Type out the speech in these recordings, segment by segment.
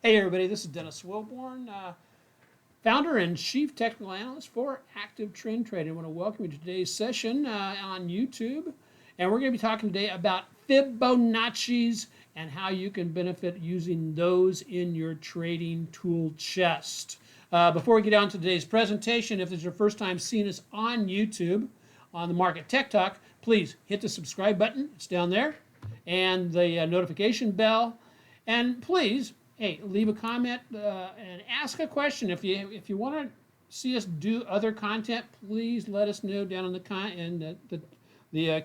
Hey everybody, this is Dennis Wilborn, founder and chief technical analyst for Active Trend Trading. I want to welcome you to today's session on YouTube, and we're going to be talking today about Fibonacci's and how you can benefit using those in your trading tool chest. Before we get on to today's presentation, if this is your first time seeing us on YouTube, on the Market Tech Talk, please hit the subscribe button. It's down there, and the notification bell, and please, hey, leave a comment and ask a question. If you want to see us do other content, please let us know down in the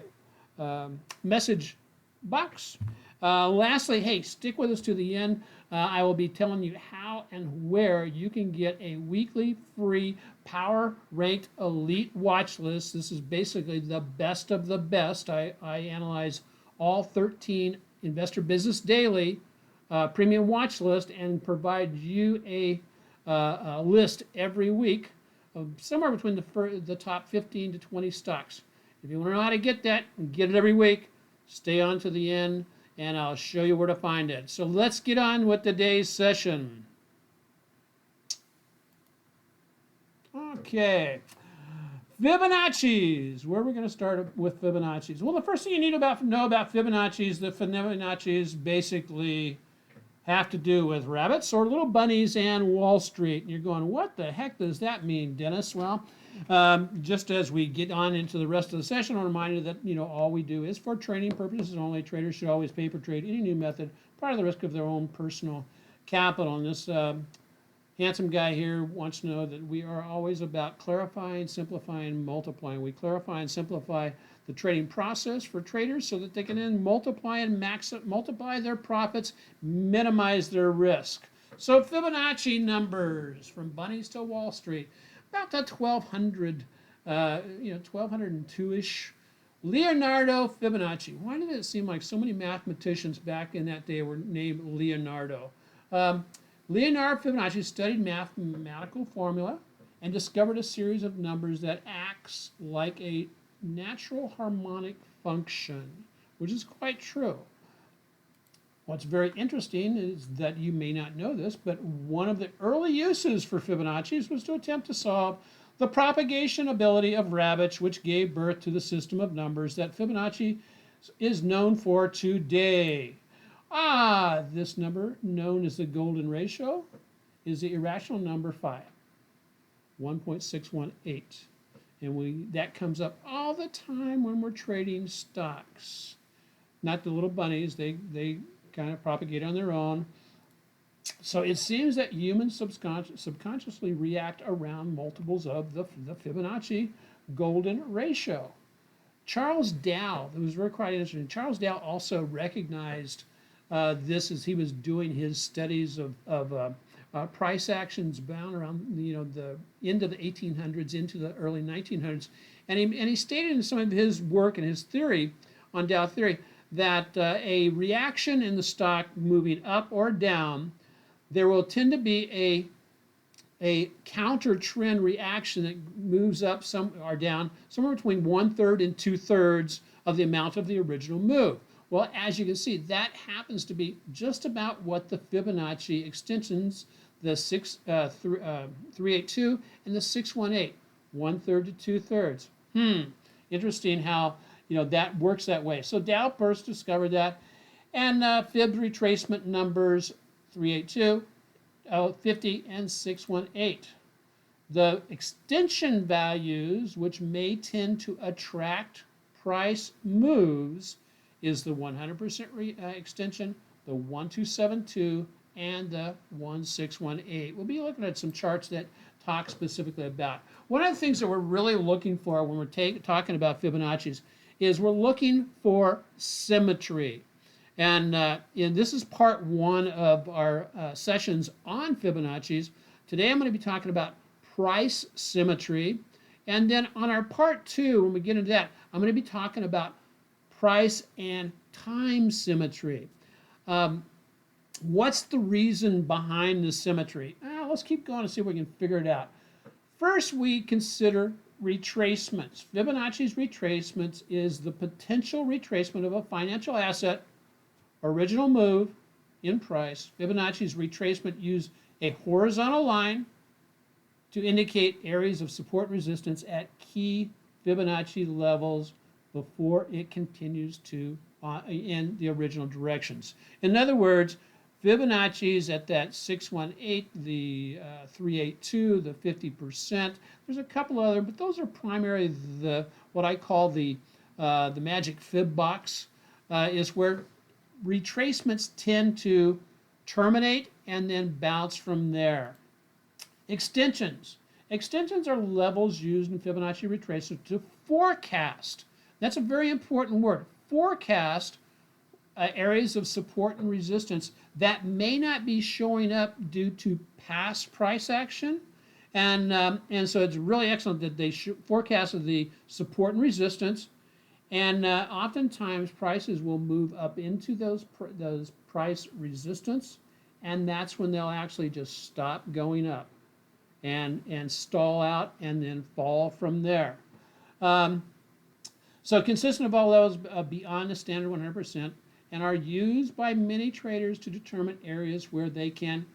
message box. Lastly, hey, stick with us to the end. I will be telling you how and where you can get a weekly free Power Ranked Elite watch list. This is basically the best of the best. I analyze all 13 Investor Business Daily premium watch list and provide you a list every week of somewhere between the top 15 to 20 stocks. If you want to know how to get that and get it every week, stay on to the end and I'll show you where to find it. So let's get on with today's session. Okay. Fibonacci's. Where are we going to start with Fibonacci's? Well, the first thing you need to know about Fibonacci's, the Fibonacci's basically have to do with rabbits or little bunnies and Wall Street. And you're going, what the heck does that mean, Dennis? Well, just as we get on into the rest of the session, I'll remind you that all we do is for training purposes only. Traders should always paper trade any new method prior to the risk of their own personal capital. And this handsome guy here wants to know that we are always about clarifying, simplifying, multiplying. We clarify and simplify the trading process for traders so that they can then multiply and multiply their profits, minimize their risk. So Fibonacci numbers from bunnies to Wall Street, about the 1200, 1202-ish. Leonardo Fibonacci. Why did it seem like so many mathematicians back in that day were named Leonardo? Leonardo Fibonacci studied mathematical formula and discovered a series of numbers that acts like a natural harmonic function, which is quite true. What's very interesting is that you may not know this, but one of the early uses for Fibonacci's was to attempt to solve the propagation ability of rabbits, which gave birth to the system of numbers that Fibonacci is known for today. This number, known as the golden ratio, is the irrational number 5, 1.618. And that comes up all the time when we're trading stocks. Not the little bunnies, they kind of propagate on their own. So it seems that humans subconsciously react around multiples of the Fibonacci golden ratio. Charles Dow, it was very quite interesting. Charles Dow also recognized this as he was doing his studies of price actions bound around the end of the 1800s into the early 1900s, and he stated in some of his work and his theory on Dow theory that a reaction in the stock moving up or down, there will tend to be a counter trend reaction that moves up or down somewhere between 1/3 and 2/3 of the amount of the original move. Well, as you can see, that happens to be just about what the Fibonacci extensions, the 382 and the 618, 1/3 to 2/3. Interesting how that works that way. So Dow first discovered that, and Fib retracement numbers 382, 50, and 618. The extension values, which may tend to attract price moves, is the 100% extension, the 1272, and the 1618. We'll be looking at some charts that talk specifically about. One of the things that we're really looking for when we're talking about Fibonacci's is we're looking for symmetry. And this is part one of our sessions on Fibonacci's. Today I'm going to be talking about price symmetry. And then on our part two, when we get into that, I'm going to be talking about price and time symmetry. What's the reason behind the symmetry? Let's keep going and see if we can figure it out. First, we consider retracements. Fibonacci's retracements is the potential retracement of a financial asset, original move, in price. Fibonacci's retracement use a horizontal line to indicate areas of support and resistance at key Fibonacci levels before it continues to in the original directions. In other words, Fibonacci's at that 618, the 382, the 50%. There's a couple other, but those are primarily the what I call the magic fib box, is where retracements tend to terminate and then bounce from there. Extensions. Extensions are levels used in Fibonacci retracement to forecast. That's a very important word. Forecast areas of support and resistance that may not be showing up due to past price action. And so it's really excellent that they forecasted the support and resistance. And oftentimes prices will move up into those price resistance, and that's when they'll actually just stop going up and stall out and then fall from there. So consistent of all levels beyond the standard 100%, and are used by many traders to determine areas where they can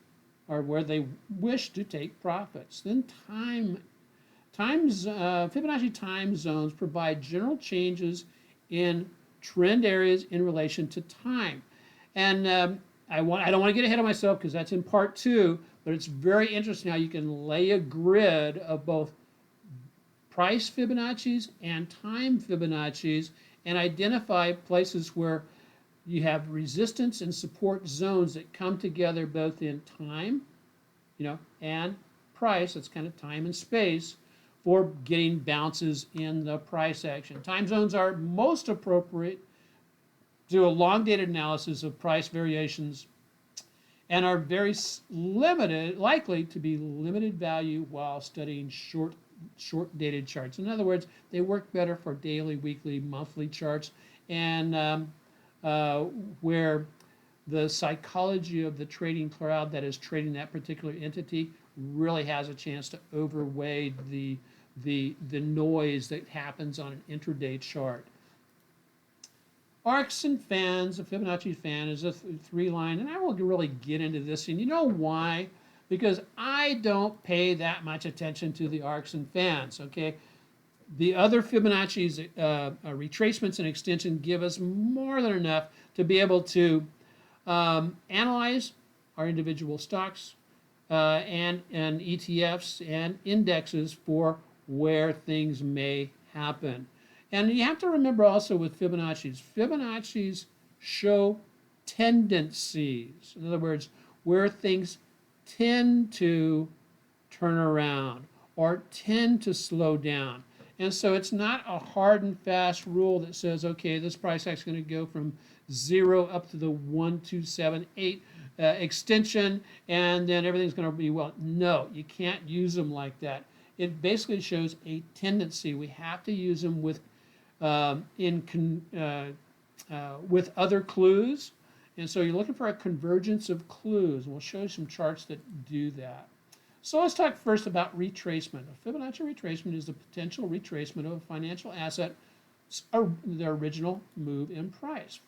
or where they wish to take profits. Then Fibonacci time zones provide general changes in trend areas in relation to time. And I don't want to get ahead of myself because that's in part 2, but it's very interesting how you can lay a grid of both price Fibonacci's and time Fibonacci's and identify places where you have resistance and support zones that come together both in time, and price. That's kind of time and space for getting bounces in the price action. Time zones are most appropriate to do a long-dated analysis of price variations and are very likely to be limited value while studying short-dated charts. In other words, they work better for daily, weekly, monthly charts, and where the psychology of the trading crowd that is trading that particular entity really has a chance to overweigh the noise that happens on an intraday chart. Arcs and fans, a Fibonacci fan is a 3-line, and I won't really get into this, and you know why? Because I don't pay that much attention to the arcs and fans, okay? The other Fibonacci's retracements and extension give us more than enough to be able to analyze our individual stocks and ETFs and indexes for where things may happen. And you have to remember also with Fibonacci's show tendencies. In other words, where things tend to turn around or tend to slow down. And so it's not a hard and fast rule that says, okay, this price action is going to go from 0 up to the 1278 extension, and then everything's going to be well. No, you can't use them like that. It basically shows a tendency. We have to use them with with other clues, and so you're looking for a convergence of clues. And we'll show you some charts that do that. So let's talk first about retracement. A Fibonacci retracement is the potential retracement of a financial asset, the original move in price.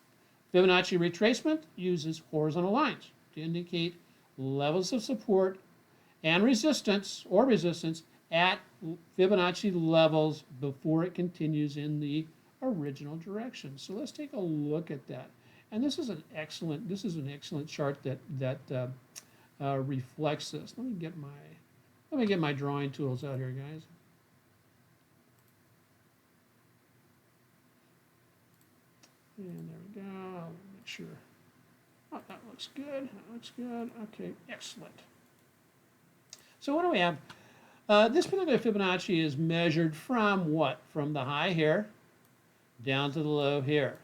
Fibonacci retracement uses horizontal lines to indicate levels of support and resistance at Fibonacci levels before it continues in the original direction. So let's take a look at that. And this is an excellent chart that reflects this. Let me get my drawing tools out here, guys. And there we go. I'll make sure. Oh, that looks good. That looks good. Okay, excellent. So what do we have? This particular Fibonacci is measured from what? From the high here down to the low here.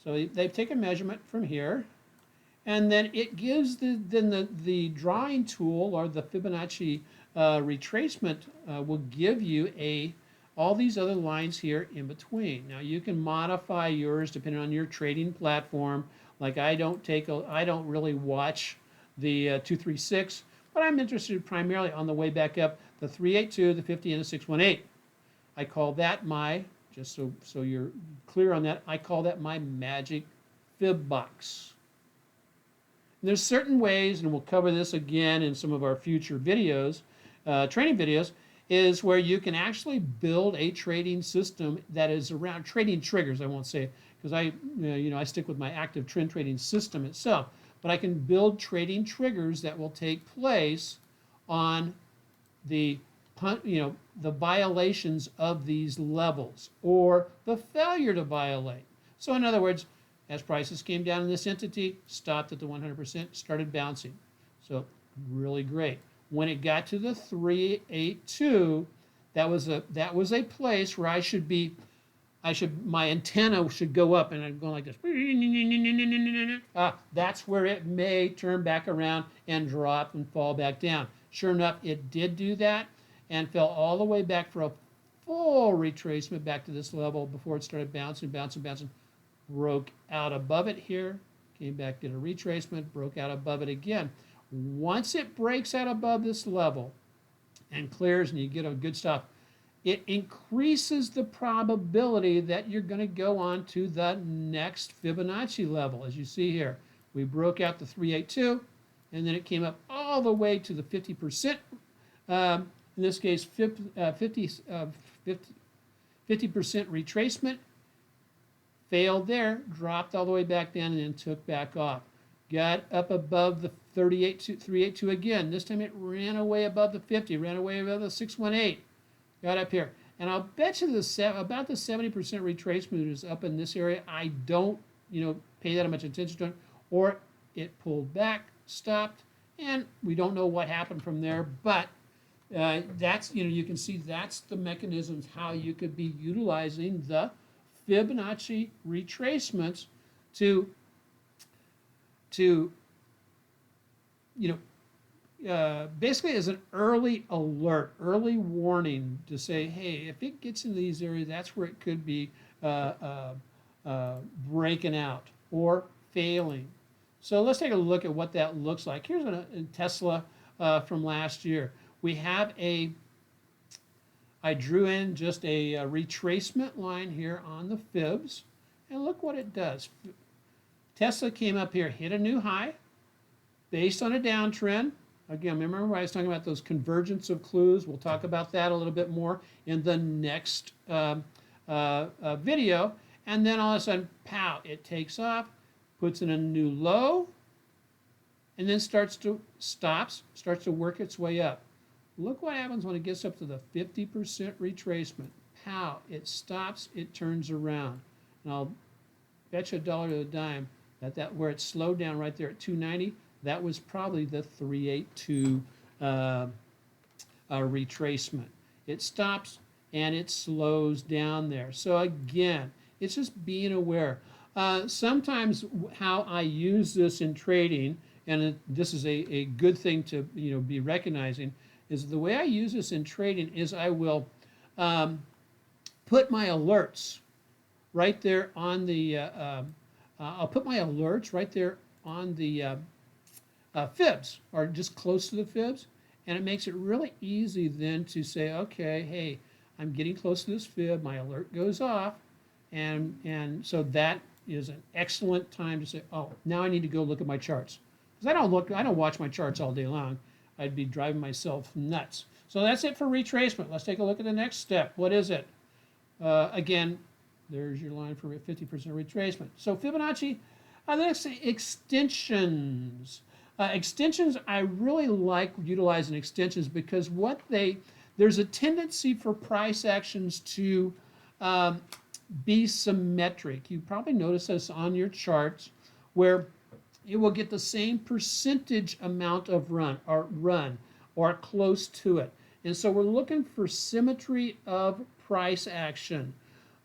So they've taken measurement from here, and then it gives the drawing tool or the Fibonacci retracement will give you all these other lines here in between. Now you can modify yours depending on your trading platform. Like I don't really watch the 236, but I'm interested primarily on the way back up, the 382, the 50, and the 618. I call that my, just so you're clear on that, I call that my magic fib box. And there's certain ways, and we'll cover this again in some of our future videos, training videos, is where you can actually build a trading system that is around trading triggers. I won't say, because I stick with my active trend trading system itself, but I can build trading triggers that will take place on the the violations of these levels or the failure to violate. So in other words, as prices came down in this entity, stopped at the 100%, started bouncing. So really great. When it got to the 382, that was a place where my antenna should go up, and I'm going like this. That's where it may turn back around and drop and fall back down. Sure enough, it did do that and fell all the way back for a full retracement back to this level before it started bouncing, broke out above it here, came back, did a retracement, broke out above it again. Once it breaks out above this level and clears and you get a good stop, it increases the probability that you're going to go on to the next Fibonacci level. As you see here, we broke out the 382, and then it came up all the way to the 50%. In this case, 50% retracement. Failed there, dropped all the way back down, and then took back off. Got up above the 382 again. This time it ran away above the 50, ran away above the 618. Got up here. And I'll bet you about the 70% retracement is up in this area. I don't, pay that much attention to it. Or it pulled back, stopped, and we don't know what happened from there. But that's, you can see that's the mechanisms how you could be utilizing the Fibonacci retracements to basically as an early alert, early warning to say, hey, if it gets into these areas, that's where it could be breaking out or failing. So let's take a look at what that looks like. Here's a Tesla from last year. We have I drew in just a retracement line here on the fibs, and look what it does. Tesla came up here, hit a new high based on a downtrend. Again, remember I was talking about those convergence of clues. We'll talk about that a little bit more in the next video. And then all of a sudden, pow, it takes off, puts in a new low, and then starts to work its way up. Look what happens when it gets up to the 50% retracement. Pow, it stops, it turns around. And I'll bet you $1 to the dime that where it slowed down right there at 290, that was probably the 382 retracement. It stops and it slows down there. So again, it's just being aware. Sometimes how I use this in trading, and this is a good thing to be recognizing, is the way I use this in trading is I will put my alerts right there on the, I'll put my alerts right there on the fibs, or just close to the fibs, and it makes it really easy then to say, okay, hey, I'm getting close to this fib, my alert goes off, and so that is an excellent time to say, oh, now I need to go look at my charts. Because I don't watch my charts all day long. I'd be driving myself nuts. So that's it for retracement. Let's take a look at the next step. What is it? Again, there's your line for 50% retracement. So Fibonacci, the next thing, extensions. Extensions, I really like utilizing extensions because there's a tendency for price actions to be symmetric. You probably notice this on your charts where it will get the same percentage amount of run or close to it. And so we're looking for symmetry of price action.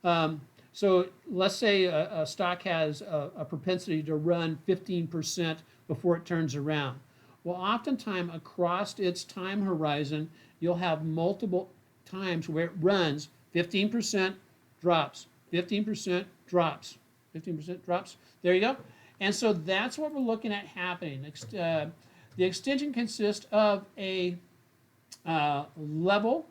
So let's say a stock has a propensity to run 15% before it turns around. Well, oftentimes across its time horizon, you'll have multiple times where it runs 15%, drops, 15%, drops, 15% drops. There you go. And so that's what we're looking at happening. The extension consists of a level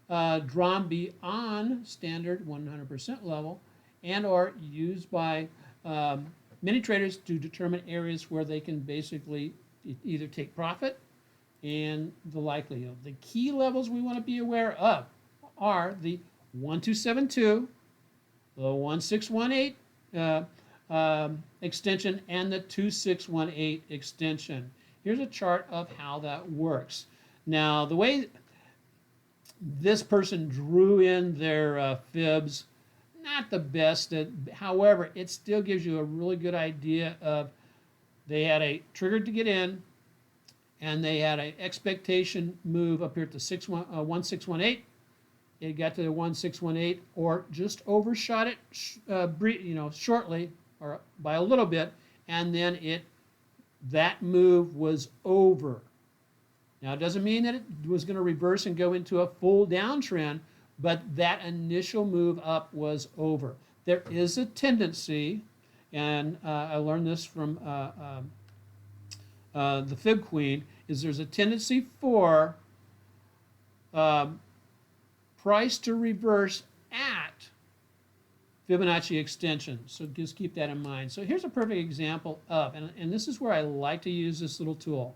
drawn beyond standard 100% level and or used by many traders to determine areas where they can basically either take profit and the likelihood. The key levels we want to be aware of are the 1272, the 1618 extension, and the 2618 extension. Here's a chart of how that works. Now, the way this person drew in their fibs, not the best. However, it still gives you a really good idea of they had a trigger to get in, and they had an expectation move up here at the 1618. It got to the 1618, or just overshot it, shortly or by a little bit, and then that move was over. Now, it doesn't mean that it was going to reverse and go into a full downtrend, but that initial move up was over. There is a tendency, and I learned this from the Fib Queen, is there's a tendency for price to reverse at Fibonacci extensions. So just keep that in mind. So here's a perfect example of, and this is where I like to use this little tool.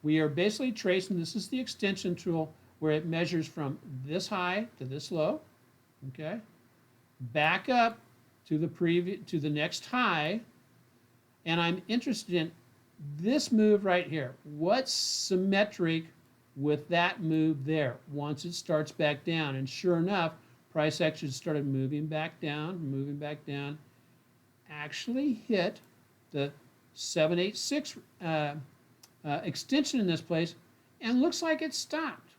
We are basically tracing, this is the extension tool where it measures from this high to this low, okay? Back up to the next high, and I'm interested in this move right here. What's symmetric with that move there once it starts back down? And sure enough, price action started moving back down, actually hit the 786 extension in this place, and looks like it stopped.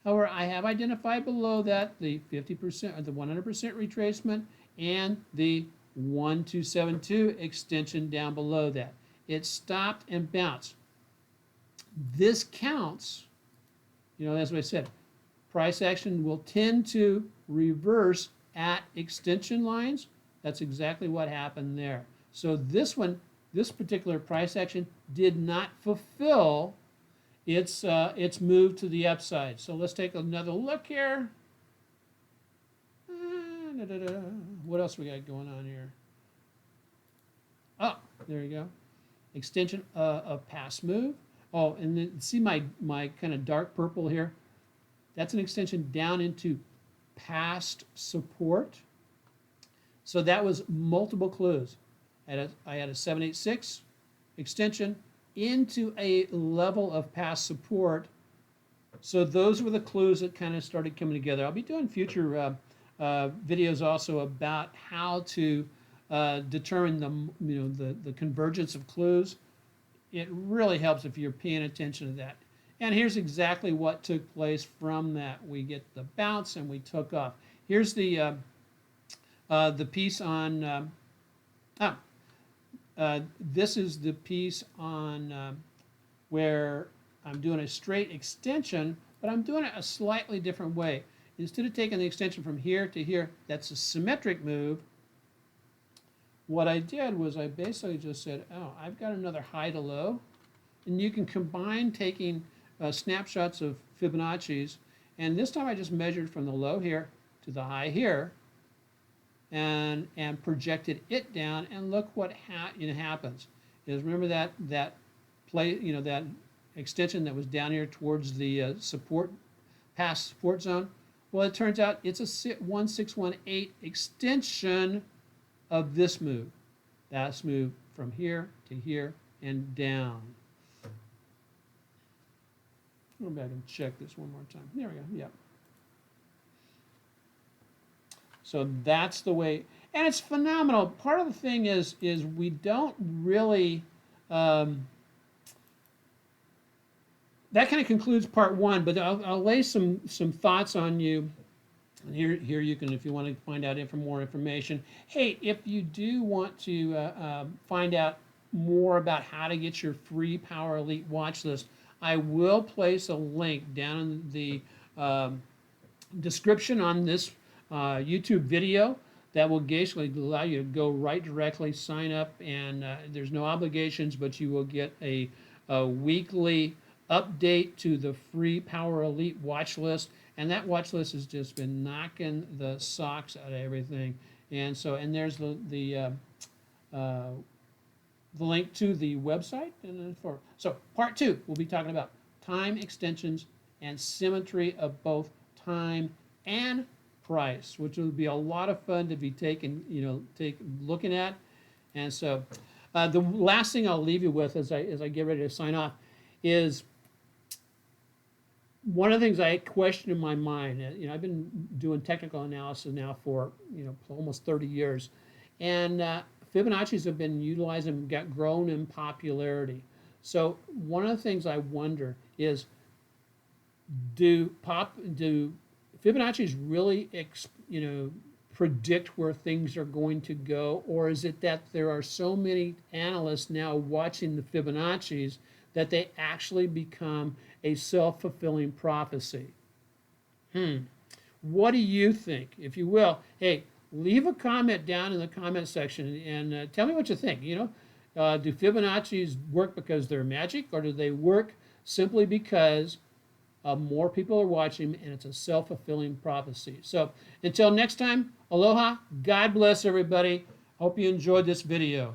However, I have identified below that the 50% or the 100% retracement and the 1272 extension down below that. It stopped and bounced. This counts, as I said, price action will tend to reverse at extension lines. That's exactly what happened there. So this particular price action did not fulfill its move to the upside. So let's take another look here. What else we got going on here? Oh, there you go. Extension of past move. Oh, and then see my kind of dark purple here? That's an extension down into past support. So that was multiple clues. I had a 786 extension into a level of past support. So those were the clues that kind of started coming together. I'll be doing future videos also about how to determine the convergence of clues. It really helps if you're paying attention to that. And here's exactly what took place from that. We get the bounce and we took off. Here's the piece on. This is the piece on where I'm doing a straight extension, but I'm doing it a slightly different way. Instead of taking the extension from here to here, that's a symmetric move. What I did was I basically just said, oh, I've got another high to low. And you can combine taking snapshots of Fibonacci's. And this time I just measured from the low here to the high here and projected it down. And look what happens. Is remember that that extension that was down here towards the past support zone? Well, it turns out it's a 1618 extension of this move. That's move from here to here and down. Go back and check this one more time. There we go. Yep. So that's the way, and it's phenomenal. Part of the thing is we don't really. That kind of concludes part one, but I'll lay some thoughts on you. And here you can, if you want to find out more information. Hey, if you do want to find out more about how to get your free Power Elite watch list, I will place a link down in the description on this YouTube video that will basically allow you to go right directly, sign up, and there's no obligations, but you will get a weekly update to the free Power Elite watch list. And that watch list has just been knocking the socks out of everything. And so, and there's the link to the website. And then so part 2, we'll be talking about time extensions and symmetry of both time and price, which will be a lot of fun to be looking at. And so the last thing I'll leave you with as I get ready to sign off is one of the things I question in my mind. I've been doing technical analysis now for almost 30 years, and Fibonacci's have been utilized and grown in popularity. So one of the things I wonder is, do Fibonacci's really predict where things are going to go, or is it that there are so many analysts now watching the Fibonacci's that they actually become a self-fulfilling prophecy? What do you think? If you will, hey, leave a comment down in the comment section and tell me what you think. Do Fibonacci's work because they're magic, or do they work simply because more people are watching and it's a self-fulfilling prophecy? So until next time, aloha, God bless everybody. Hope you enjoyed this video.